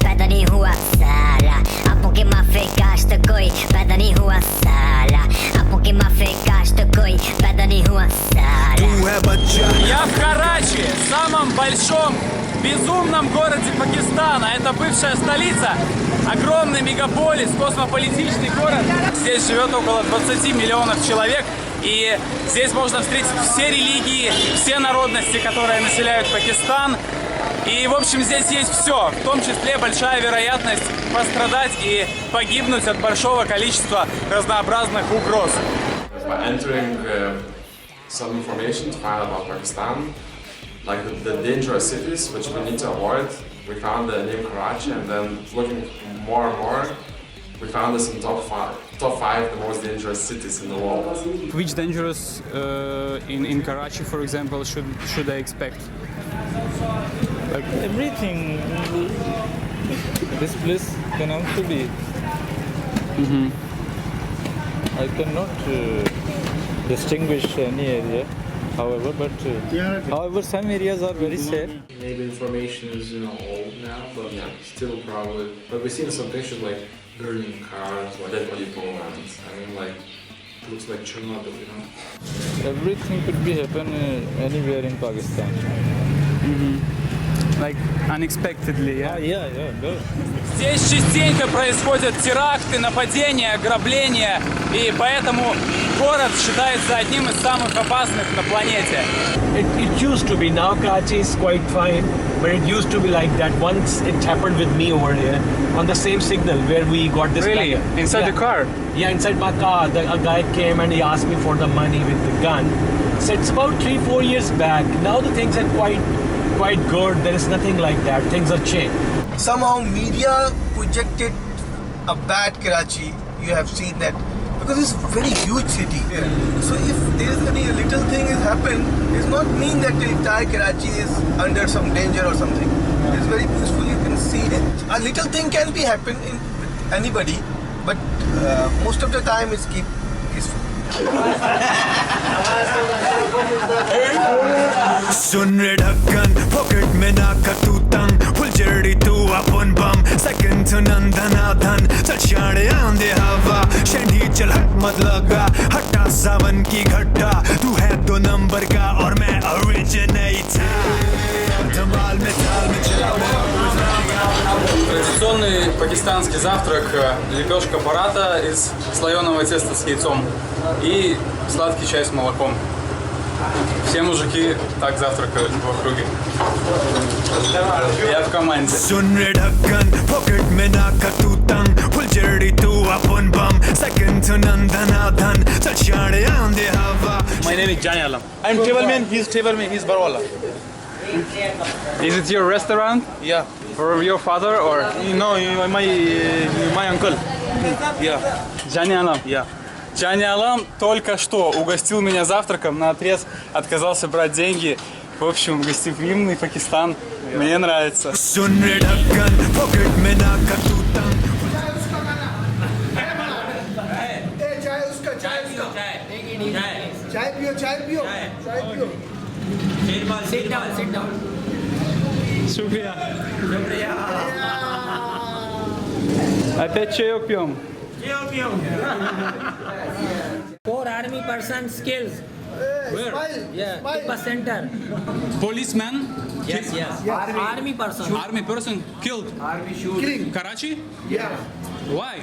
पैदा नहीं हुआ साला, आपों के माफे काश तो कोई पैदा नहीं हुआ साला, आपों के माफे काश तो कोई पैदा नहीं हुआ साला. Я в Карачи, самом большом безумном городе Пакистана. Это бывшая столица, огромный мегаполис, космополитичный город. Здесь живет около 20 миллионов человек. И здесь можно встретить все религии, все народности, которые населяют Пакистан. И, в общем, здесь есть все, в том числе большая вероятность пострадать и погибнуть от большого количества разнообразных угроз. By entering some information to find out about Pakistan, like the dangerous cities which we need to avoid, we found the name Karachi, and then looking more and more, we found this in top five the most dangerous cities in the world. Which dangerous in Karachi, for example, should I expect? Like everything, this place can also be. I cannot distinguish any area, however, but however some areas are very safe. Maybe information is old now, but yeah, still probably. But we've seen some pictures like burning cars, like Dead body Poland. I mean, like it looks like Chernobyl, Everything could be happen anywhere in Pakistan. Like unexpectedly, yeah? Yeah, good. Здесь частенько происходят теракты, нападения, ограбления, и поэтому город считается одним из самых опасных на планете. It used to be. Now Karachi is quite fine, but it used to be like that. Once it happened with me over here on the same signal where we got this. Really? Plan. Inside Yeah. the car? Yeah, inside my car. A guy came and he asked me for the money with the gun. So it's about 3-4 years back. Now the things are quite good. There is nothing like that. Things are changed. Somehow media projected a bad Karachi. You have seen that because it's a very huge city. So if there is any little thing has happened, it does not mean that the entire Karachi is under some danger or something. It's very peaceful. You can see it. A little thing can be happen in with anybody, but most of the time it's keep peaceful. सुन रे ढक्कन pocket में ना कर तू तंग फुलझड़ी तू अपन बम second to नंदनाधन चल शाणे आंधे हवा शेंडी चल हट मत लगा हटा सावन की घट्टा तू है 2 नंबर का और मैं originator धमाल में चाल में चला Традиционный пакистанский завтрак – лепешка парата из слоеного теста с яйцом и сладкий чай с молоком. Все мужики так завтракают в округе. Я в команде. सुन रे ढक्कन पॉकेट में ना कर तू तंग फुलझड़ी तू अपन बम सेकंड to नंदनाधन चल शाणे आंधे हवा. My name is Jani Alam. I'm Tableman, he's Barwala. Is it your restaurant? Yeah. For your father or? No, my uncle. Yeah. Jani Alam. Yeah. Jani Alam только что угостил меня завтраком, наотрез отказался брать деньги. В общем, гостеприимный Пакистан. Мне нравится. सुन रे ढक्कन पॉकेट में ना कर तू तंग Шукрия. Опять чаек пьем. 4 army person skills. Where? Yeah, Tibba center. Policeman? Yes. Army person. Army person killed. Army shoot. Karachi? Yeah. Why?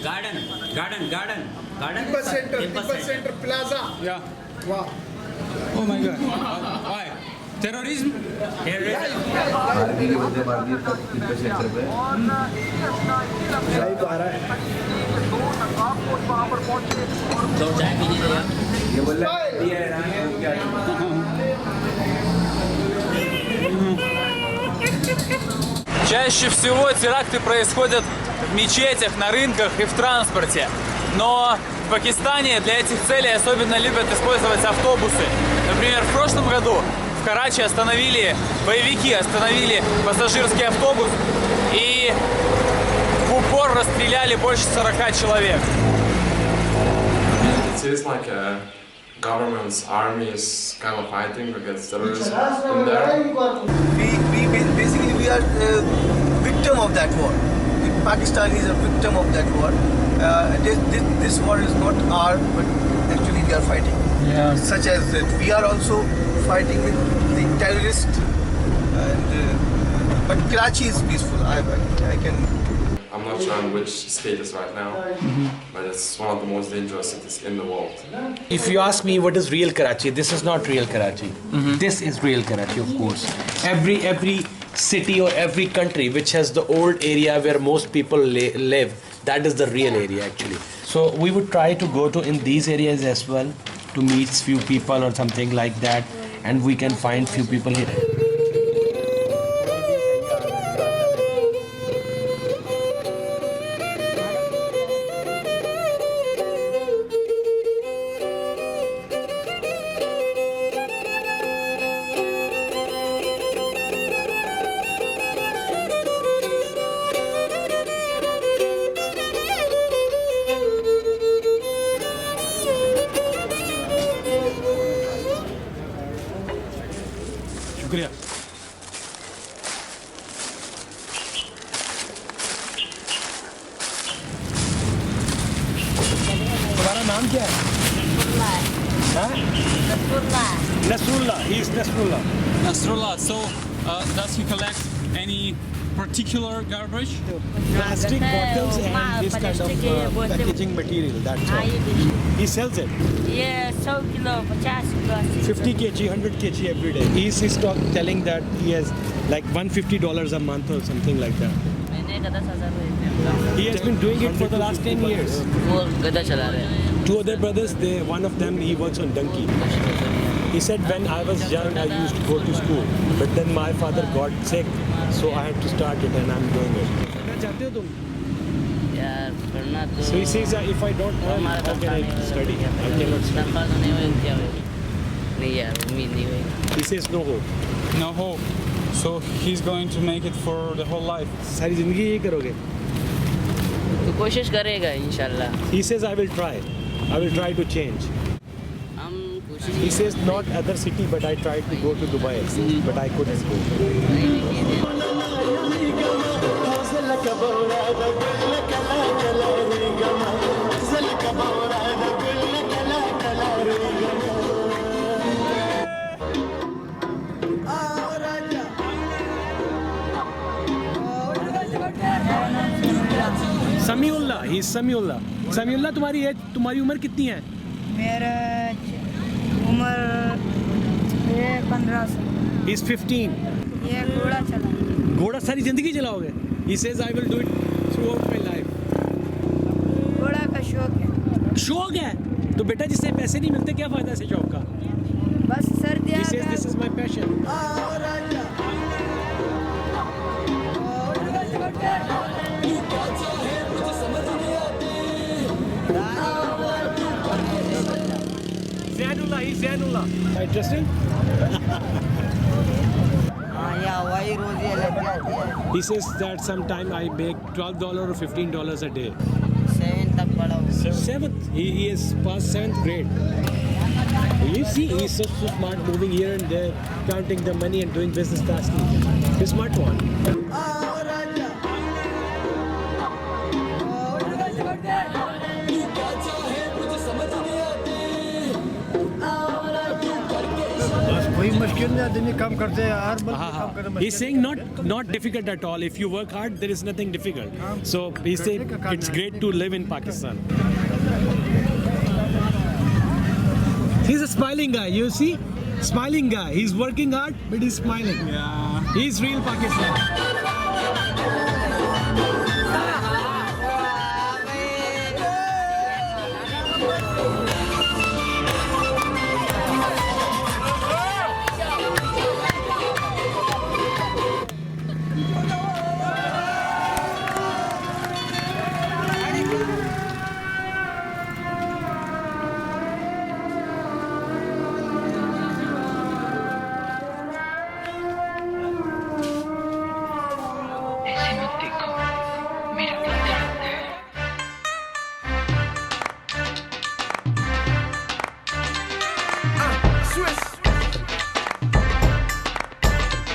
Garden. Tibba Center Plaza. Yeah. Wow. Oh my God. Why? Terrorism? तो चाय P लीजिए. Чаще всего теракты происходят в мечетях, на рынках и в транспорте. Но в Пакистане для этих целей особенно любят использовать автобусы. Например, в прошлом году в Карачи боевики остановили пассажирский автобус и в упор расстреляли больше 40 человек. It seems like government's army is kind of fighting against terrorism in there. We are victim of that war. Pakistan is a victim of that war. This war is not our, but actually we are fighting. Yeah. Such as that we are also fighting with the terrorists. But Karachi is peaceful. I can. I'm not sure in which state it's right now, but it's one of the most dangerous cities in the world. If you ask me what is real Karachi, this is not real Karachi. This is real Karachi, of course. Every city or every country which has the old area where most people live, that is the real area actually. So we would try to go to in these areas as well to meet few people or something like that, and we can find few people here. शुक्रिया। तुम्हारा नाम क्या है? Nasrullah. He is Nasrullah. Nasrullah, so does he collect any particular garbage? Plastic bottles and this kind of packaging material. That's all. He sells it. Yeah, 100 kilo, 50 kilo. 50 kg, 100 kg every day. He's telling that he has like $150 a month or something like that. He has been doing it for the last 10 years. Two other brothers, one of them, he works on donkey. He said when I was young, I used to go to school. But then my father got sick, so I had to start it and I'm doing it. So he says if I don't earn, how can I study? I cannot study. He says no hope. No hope. So he's going to make it for the whole life. सारी जिंदगी यही करोगे? तो कोशिश करेगा इंशाल्लाह. He says I will try. I will try to change. He says not other city, but I tried to go to Dubai, but I couldn't go. Samiullah, he's Samiullah. Samiullah, तुम्हारी उम्र कितनी है? मेरा उम्र 15 साल. He's 15. ये घोड़ा चला. घोड़ा सारी जिंदगी चलाओगे? He says I will do it throughout my life. घोड़ा का शौक है. शौक है? तो बेटा जिससे पैसे नहीं मिलते क्या फायदा से शौक का? बस सर्दियाँ. He says this is my passion. Zainullah, he's Zainullah. Interesting? He says that sometime I make $12 or $15 a day. 7th. He is past 7th grade. You see, he's so smart, moving here and there, counting the money and doing business tasks. He's a smart one. He's saying not difficult at all. If you work hard, there is nothing difficult. So he's saying it's great to live in Pakistan. He's a smiling guy, you see? Smiling guy. He's working hard, but he's smiling. Yeah. He's real Pakistan.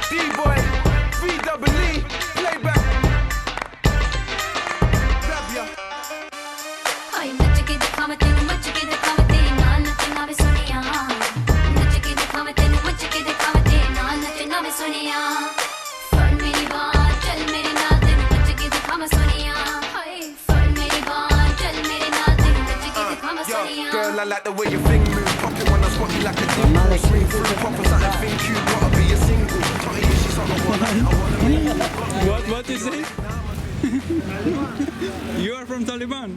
D-boy, VEE, playback. Girl, I like the way you fling move. Pop it when I spot you like a dimple. Swing through, pop for something, think you gotta be a single. Tell you she's not a one. What you say? You are from Taliban?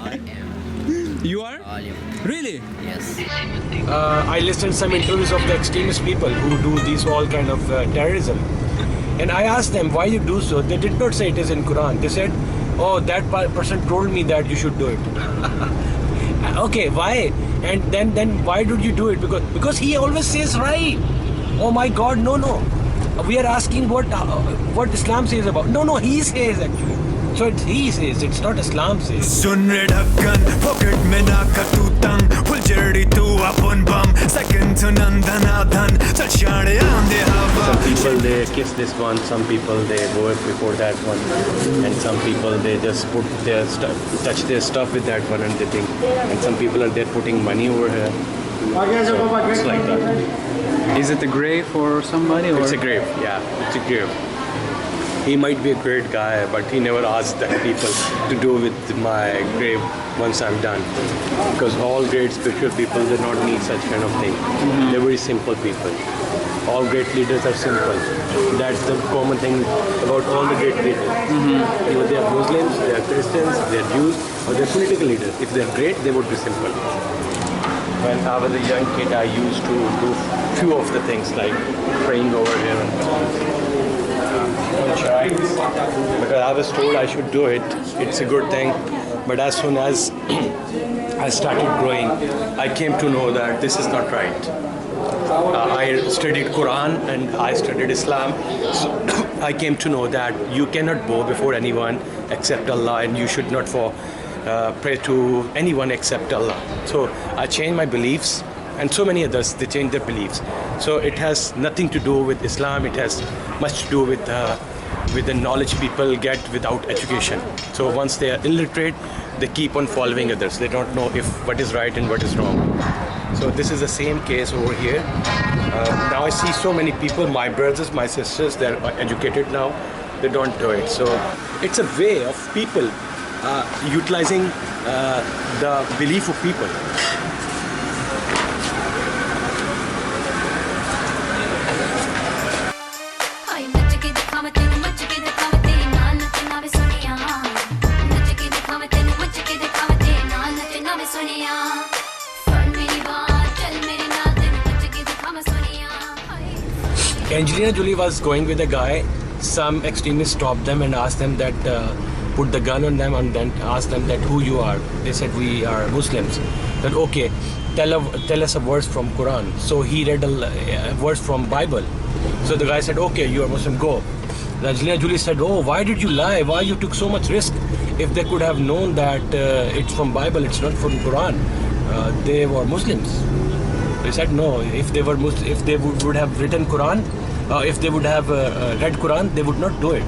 I am. You are? Really? Yes. I listened some interviews of the extremist people who do these all kind of terrorism, and I asked them why you do so. They did not say it is in Quran. They said, "Oh, that person told me that you should do it." Okay, why? And then why did you do it? Because he always says right. Oh my God, no. We are asking what Islam says about. No, he says actually. So he says, it's not Islam says. सुन रे ढक्कन pocket में ना का तू तंग फुलझड़ी तू अपन बम second to नंदनाधन चल शाणे आंधे हवा. Some people they kiss this one, some people they go before that one, and some people they just put their stuff, touch their stuff with that one and they think, and some people are there putting money over here. So it's like that. Is it a grave for somebody? Or? It's a grave, yeah, it's a grave. He might be a great guy, but he never asked that people to do with my grave once I'm done. Because all great spiritual people do not need such kind of thing. They're very simple people. All great leaders are simple. That's the common thing about all the great leaders. Either they are Muslims, they are Christians, they are Jews, or they are political leaders. If they are great, they would be simple. When I was a young kid, I used to do few of the things like praying over here and because I was told I should do it. It's a good thing. But as soon as I started growing, I came to know that this is not right. I studied Quran and I studied Islam. So I came to know that you cannot bow before anyone except Allah, and you should not pray to anyone except Allah. So I changed my beliefs, and so many others, they change their beliefs. So it has nothing to do with Islam. It has much to do with the knowledge people get without education. So once they are illiterate, they keep on following others. They don't know what is right and what is wrong. So this is the same case over here. Now I see so many people, my brothers, my sisters, they're educated now. They don't do it. So it's a way of people utilizing the belief of people. Angelina Jolie was going with a guy. Some extremists stopped them and asked them that, put the gun on them and then asked them that who you are. They said we are Muslims. Then okay, tell us a verse from Quran. So he read a verse from Bible. So the guy said, okay, you are Muslim, go. Angelina Jolie said, oh, why did you lie? Why you took so much risk? If they could have known that it's from Bible, it's not from Quran, they were Muslims. They said no. If they were if they would have written Quran, if they would have read Quran, they would not do it.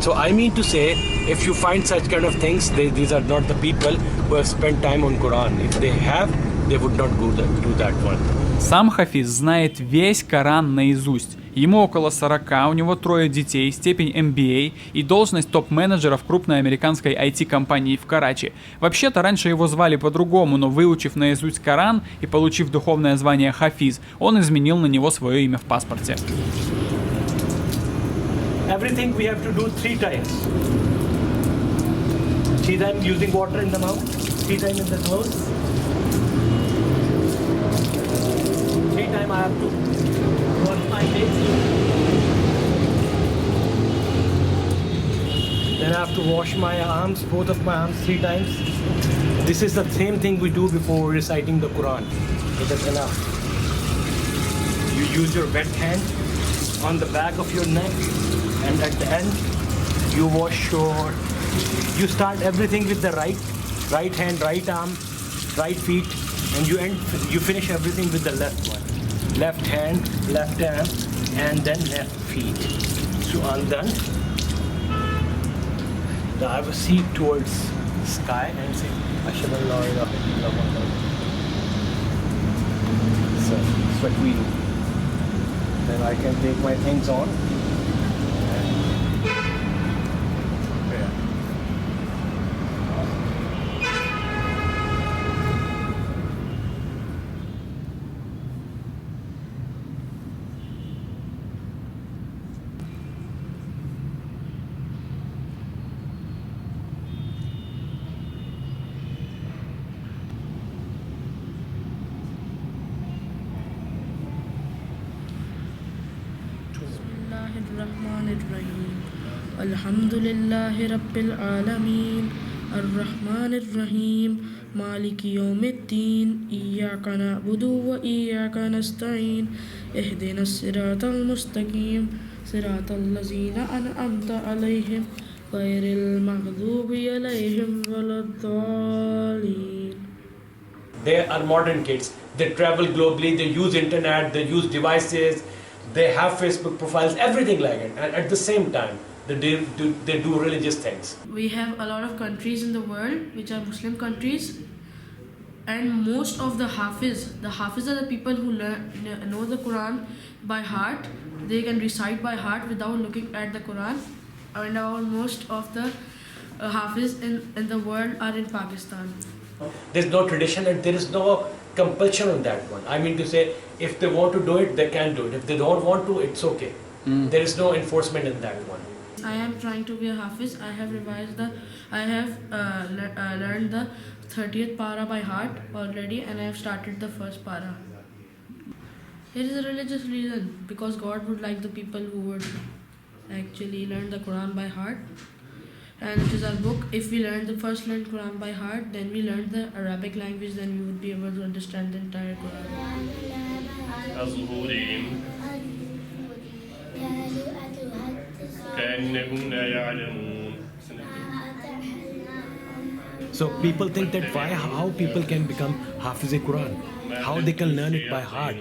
So I mean to say, if you find such kind of things, these are not the people who have spent time on Quran. If they have, they would not do that one. Сам Хафиз знает весь Коран наизусть. Ему около 40, у него 3 детей, степень MBA и должность топ-менеджера в крупной американской IT-компании в Карачи. Вообще-то раньше его звали по-другому, но выучив наизусть Коран и получив духовное звание Хафиз, он изменил на него свое имя в паспорте. Everything we have to do 3 times. 3 times using water in the mouth, 3 times in the nose. 3 times I have to wash my face. Then I have to wash my arms, both of my arms 3 times. This is the same thing we do before reciting the Quran. It is enough. You use your wet hand on the back of your neck, and at the end you you start everything with the right hand, right arm, right feet, and you finish everything with the left one. Left hand, left arm, and then left feet. So I'm done. Now I will see towards sky and say, Ashhadu an la ilaha illallah. So that's what we do. Then I can take my things on. Bismillahirrahmanirrahim. Alhamdulillahi Rabbil Alameen. Ar-Rahmanir-Rahim. Maliki Yawmiddin. Iyyaka na'budu wa iyyaka nasta'in. Ihdinas siratal mustaqim. Siratal lazina an'amta alayhim. Ghayril maghdubi alayhim waladdallin. They are modern kids. They travel globally, they use internet, they use devices, they have Facebook profiles, everything like it. And at the same time, they do religious things. We have a lot of countries in the world which are Muslim countries, and most of the Hafiz are the people who know the Quran by heart. They can recite by heart without looking at the Quran, and most of the Hafiz in the world are in Pakistan. There's no tradition and there is no compulsion on that one. I mean to say, if they want to do it, they can do it. If they don't want to, it's okay. There is no enforcement in that one. I am trying to be a Hafiz. I have learned the 30th para by heart already, and I have started the first para. It is a religious reason, because God would like the people who would actually learn the Quran by heart. And it is our book. If we learn Quran by heart, then we learn the Arabic language, then we would be able to understand the entire Quran. So people think that how people can become Hafiz Quran, how they can learn it by heart.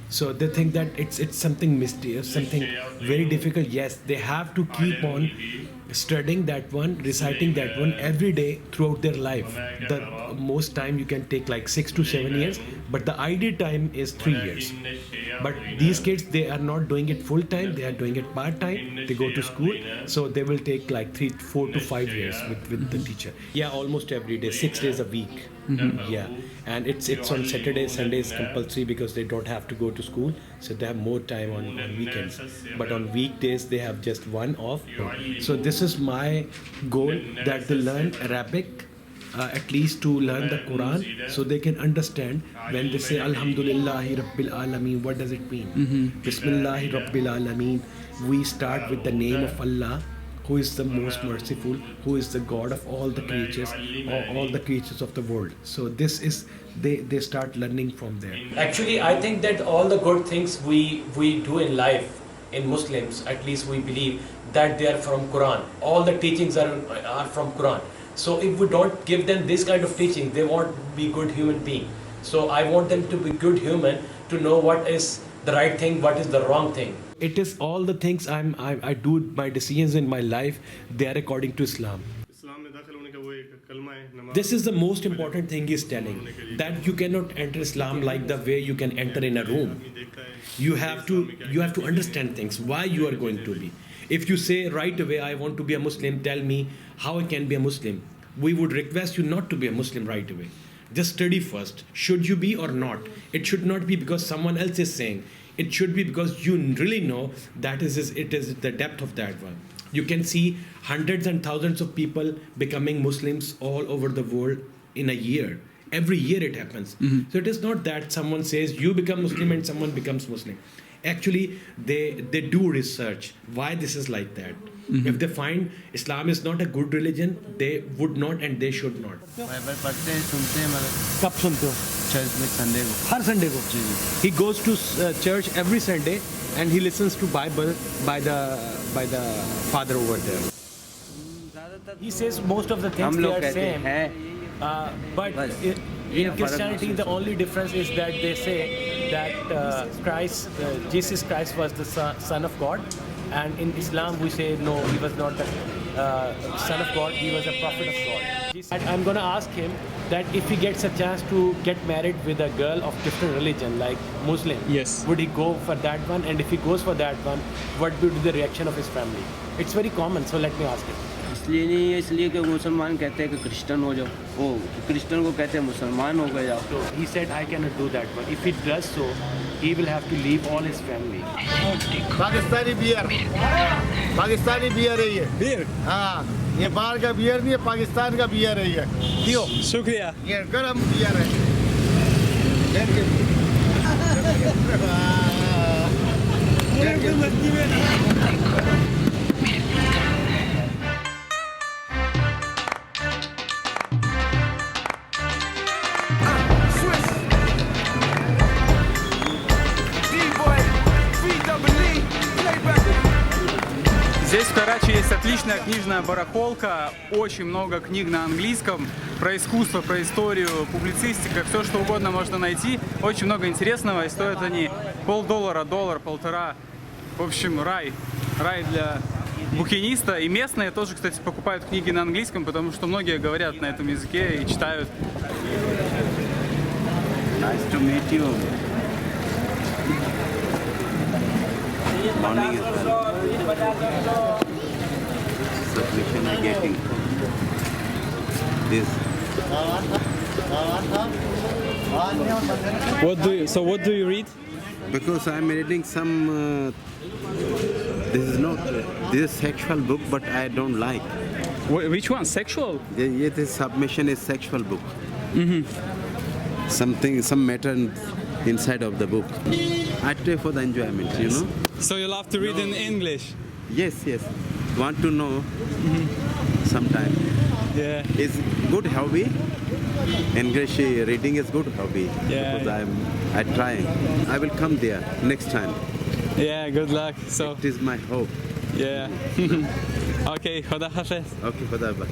So they think that it's something mysterious, something very difficult. Yes, they have to keep on studying that one, reciting that one every day throughout their life. The most time you can take like 6 to 7 years, but the ideal time is 3 years. But these kids, they are not doing it full time, they are doing it part time. They go to school, so they will take like 4 to 5 years with the teacher. Yeah, almost every day, 6 days a week. Yeah, and it's on Saturdays, Sundays compulsory because they don't have to go to school, so they have more time on weekends. But on weekdays they have just one off. So this is my goal, that they learn Arabic, at least to learn the Quran, so they can understand when they say Alhamdulillahi Rabbil Alameen, what does it mean? Bismillahi Rabbil Alameen. We start with the name of Allah, who is the most merciful, who is the God of all the creatures, or all the creatures of the world. So this is, they start learning from there. Actually, I think that all the good things we do in life, in Muslims, at least we believe that they are from Quran. All the teachings are from Quran. So if we don't give them this kind of teaching, they won't be good human being. So I want them to be good human, to know what is the right thing, what is the wrong thing. It is all the things I do, my decisions in my life, they are according to Islam. This is the most important thing he's telling, that you cannot enter Islam like the way you can enter in a room. You have to understand things, why you are going to be. If you say right away, I want to be a Muslim, tell me how I can be a Muslim. We would request you not to be a Muslim right away. Just study first. Should you be or not? It should not be because someone else is saying. It should be because you really know that it is the depth of that one. You can see hundreds and thousands of people becoming Muslims all over the world in a year. Every year it happens. So it is not that someone says you become Muslim and someone becomes Muslim. Actually, they do research why this is like that. If they find Islam is not a good religion, they would not and they should not. Bible पढ़ते हैं, सुनते हैं, मतलब कब सुनते हो? Church में Sunday को. हर संडे को. He goes to church every Sunday and he listens to Bible by the father over there. He says most of the things they are same. But in Christianity, the only difference is that they say that Jesus Christ was the Son of God. And in Islam, we say, no, he was not the Son of God, he was a prophet of God. I'm going to ask him that if he gets a chance to get married with a girl of different religion, like Muslim, yes, would he go for that one? And if he goes for that one, what would be the reaction of his family? It's very common, so let me ask him. इसलिए नहीं है, इसलिए कि मुसलमान कहते हैं कि Christian हो जाओ, वो क्रिश्चियन को कहते हैं मुसलमान हो गए जाओ. So he said I cannot do that, but if he does so, he will have to leave all his family. Pakistani beer है ये. बियर? हाँ, ये बाहर का बियर नहीं है, पाकिस्तान का बियर है ये. पियो. शुक्रिया. ये गरम बियर है. Здесь в Карачи есть отличная книжная барахолка, очень много книг на английском, про искусство, про историю, публицистика, все что угодно можно найти. Очень много интересного, и стоят они $50, $1, $1.50. В общем, рай для букиниста. И местные тоже, кстати, покупают книги на английском, потому что многие говорят на этом языке и читают. Nice to meet you. Morning as well. Submission I'm getting. This. What do you read? Because I'm reading some. This is sexual book, but I don't like. Which one? Sexual? Yeah, this submission is sexual book. Some matter inside of the book. I try for the enjoyment, you know. So you love to read in English? Yes. Want to know sometime. Yeah. It's good hobby. English reading is good hobby. Yeah. Because I try. I will come there next time. Yeah, good luck. So it is my hope. Yeah. Okay, Khuda Hafiz. Okay, Khuda Hafiz.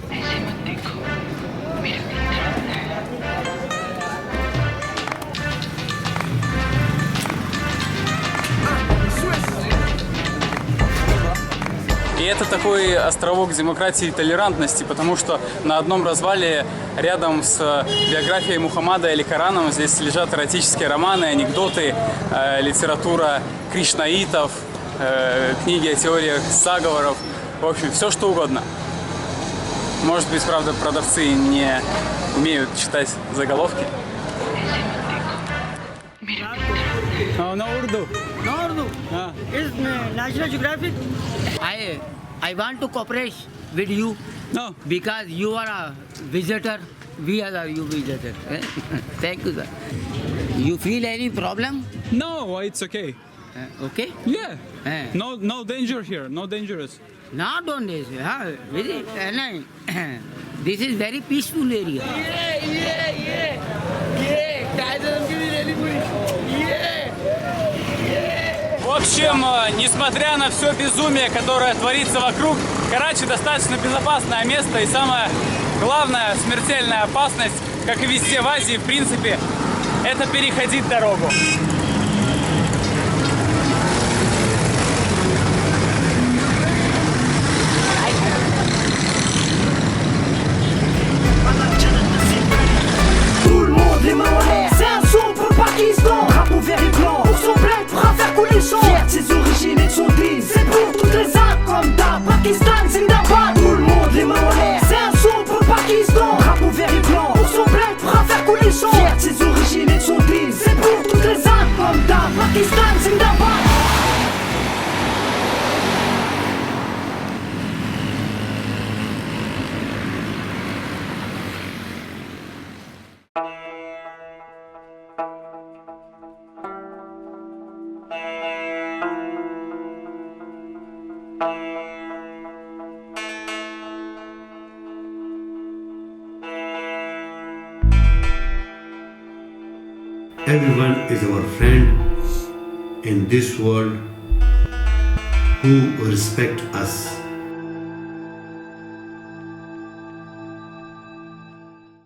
И это такой островок демократии и толерантности, потому что на одном развале рядом с биографией Мухаммада или Кораном здесь лежат эротические романы, анекдоты, литература кришнаитов, книги о теориях заговоров, в общем, все что угодно. Может быть, правда, продавцы не умеют читать заголовки. No Urdu. It's National Geographic. I want to cooperate with you. No. Because you are a visitor. We are you visitor. Thank you, sir. You feel any problem? No, it's okay. Okay? Yeah. No danger here. No dangerous. Not on this. This is very peaceful area. В общем, несмотря на все безумие, которое творится вокруг, Карачи достаточно безопасное место, и самое главное, смертельная опасность, как и везде в Азии, в принципе, это переходить дорогу. C'est un son pour Pakistan. Drapeau vert et blanc, pour son bled, fera faire couler le sang. Fier de ses origines et de son dream. C'est pour toutes les arts comme d'hab. Pakistan, Zindabad. Tout le monde les mains en l'air. C'est un son pour Pakistan. Drapeau vert et blanc, pour son bled, fera faire couler le sang. Fier de ses origines et de son dream. C'est pour toutes les arts comme d'hab. Pakistan, Zindabad. Everyone is our friend in this world who respect us.